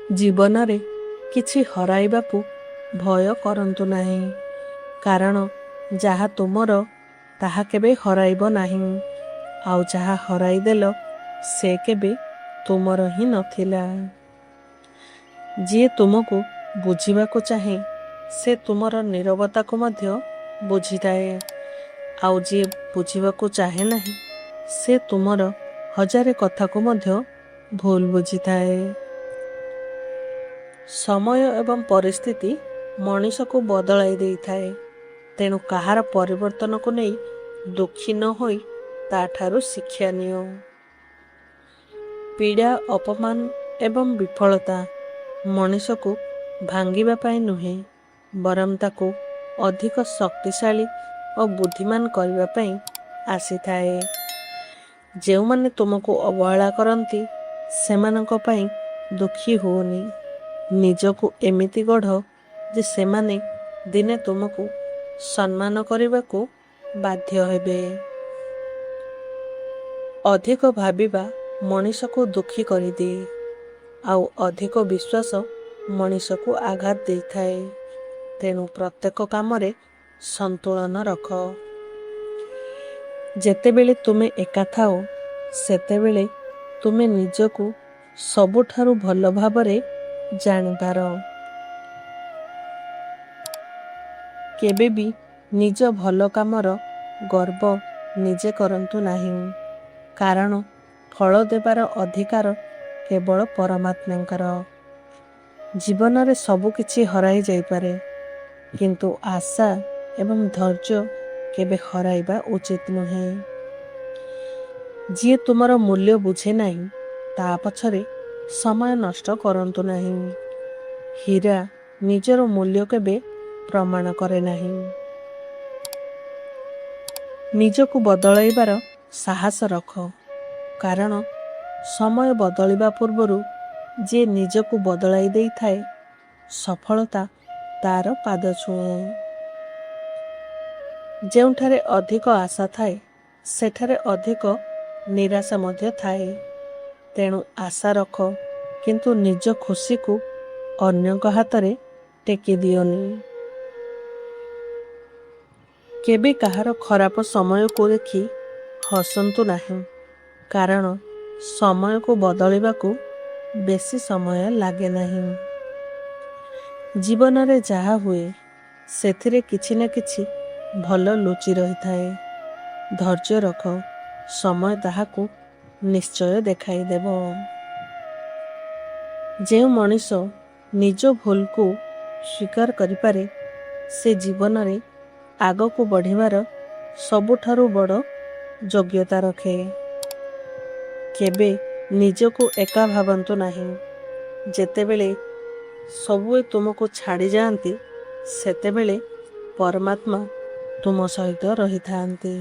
ଜୀବନରେ କିଛି ହରାଇବାକୁ ଭୟ କରନ୍ତୁ ନାହିଁ, କାରଣ ଯାହା ତୁମର ତାହା କେବେ ହରାଇବ ନାହିଁ, ଆଉ ଯାହା ହରାଇଦେଲ ସେ କେବେ ତୁମର ହିଁ ନଥିଲା। ଯିଏ ତୁମକୁ ବୁଝିବାକୁ ଚାହେଁ ସେ ତୁମର ନୀରବତାକୁ ମଧ୍ୟ ବୁଝିଥାଏ, ଆଉ ଯିଏ ବୁଝିବାକୁ ଚାହେଁ ନାହିଁ ସେ ତୁମର ହଜାରେ କଥାକୁ ମଧ୍ୟ ଭୁଲ ବୁଝିଥାଏ। ସମୟ ଏବଂ ପରିସ୍ଥିତି ମଣିଷକୁ ବଦଳାଇ ଦେଇଥାଏ, ତେଣୁ କାହାର ପରିବର୍ତ୍ତନକୁ ନେଇ ଦୁଃଖୀ ନ ହୋଇ ତାଠାରୁ ଶିକ୍ଷା ନିଅ। ପୀଡ଼ା, ଅପମାନ ଏବଂ ବିଫଳତା ମଣିଷକୁ ଭାଙ୍ଗିବା ପାଇଁ ନୁହେଁ, ବରଂ ତାକୁ ଅଧିକ ଶକ୍ତିଶାଳୀ ଓ ବୁଦ୍ଧିମାନ କରିବା ପାଇଁ ଆସିଥାଏ। ଯେଉଁମାନେ ତୁମକୁ ଅବହେଳା କରନ୍ତି ସେମାନଙ୍କ ପାଇଁ ଦୁଃଖୀ ହୁଅନି। ନିଜକୁ ଏମିତି ଗଢ଼ ଯେ ସେମାନେ ଦିନେ ତୁମକୁ ସମ୍ମାନ କରିବାକୁ ବାଧ୍ୟ ହେବେ। ଅଧିକ ଭାବିବା ମଣିଷକୁ ଦୁଃଖୀ କରିଦିଏ, ଆଉ ଅଧିକ ବିଶ୍ୱାସ ମଣିଷକୁ ଆଘାତ ଦେଇଥାଏ। ତେଣୁ ପ୍ରତ୍ୟେକ କାମରେ ସନ୍ତୁଳନ ରଖ। ଯେତେବେଳେ ତୁମେ ଏକା ଥାଅ ସେତେବେଳେ ତୁମେ ନିଜକୁ ସବୁଠାରୁ ଭଲ ଭାବରେ ଜାଣିପାର। କେବେ ବି ନିଜ ଭଲ କାମର ଗର୍ବ ନିଜେ କରନ୍ତୁ ନାହିଁ, କାରଣ ଫଳ ଦେବାର ଅଧିକାର କେବଳ ପରମାତ୍ମାଙ୍କର। ଜୀବନରେ ସବୁ କିଛି ହରାଇ ଯାଇପାରେ, କିନ୍ତୁ ଆଶା ଏବଂ ଧୈର୍ଯ୍ୟ କେବେ ହରାଇବା ଉଚିତ ନୁହେଁ। ଯିଏ ତୁମର ମୂଲ୍ୟ ବୁଝେ ନାହିଁ ତା ପଛରେ ସମୟ ନଷ୍ଟ କରନ୍ତୁ ନାହିଁ। ହୀରା ନିଜର ମୂଲ୍ୟ କେବେ ପ୍ରମାଣ କରେ ନାହିଁ। ନିଜକୁ ବଦଳାଇବାର ସାହସ ରଖ, କାରଣ ସମୟ ବଦଳିବା ପୂର୍ବରୁ ଯିଏ ନିଜକୁ ବଦଳାଇ ଦେଇଥାଏ ସଫଳତା ତାର ପାଦ ଛୁଏଁ। ଯେଉଁଠାରେ ଅଧିକ ଆଶା ଥାଏ ସେଠାରେ ଅଧିକ ନିରାଶା ମଧ୍ୟ ଥାଏ, ତେଣୁ ଆଶା ରଖ କିନ୍ତୁ ନିଜ ଖୁସିକୁ ଅନ୍ୟଙ୍କ ହାତରେ ଟେକି ଦିଅନି। କେବେ କାହାର ଖରାପ ସମୟକୁ ଦେଖି ହସନ୍ତୁ ନାହିଁ, କାରଣ ସମୟକୁ ବଦଳିବାକୁ ବେଶୀ ସମୟ ଲାଗେ ନାହିଁ। ଜୀବନରେ ଯାହା ହୁଏ ସେଥିରେ କିଛି ନା କିଛି ଭଲ ଲୁଚି ରହିଥାଏ। ଧୈର୍ଯ୍ୟ ରଖ, ସମୟ ତାହାକୁ ନିଶ୍ଚୟ ଦେଖାଇଦେବ। ଯେଉଁ ମଣିଷ ନିଜ ଭୁଲକୁ ସ୍ୱୀକାର କରିପାରେ ସେ ଜୀବନରେ ଆଗକୁ ବଢ଼ିବାର ସବୁଠାରୁ ବଡ଼ ଯୋଗ୍ୟତା ରଖେ। କେବେ ନିଜକୁ ଏକା ଭାବନ୍ତୁ ନାହିଁ। ଯେତେବେଳେ ସବୁ ତୁମକୁ ଛାଡ଼ି ଯାଆନ୍ତି ସେତେବେଳେ ପରମାତ୍ମା ତୁମ ସହିତ ରହିଥାନ୍ତି।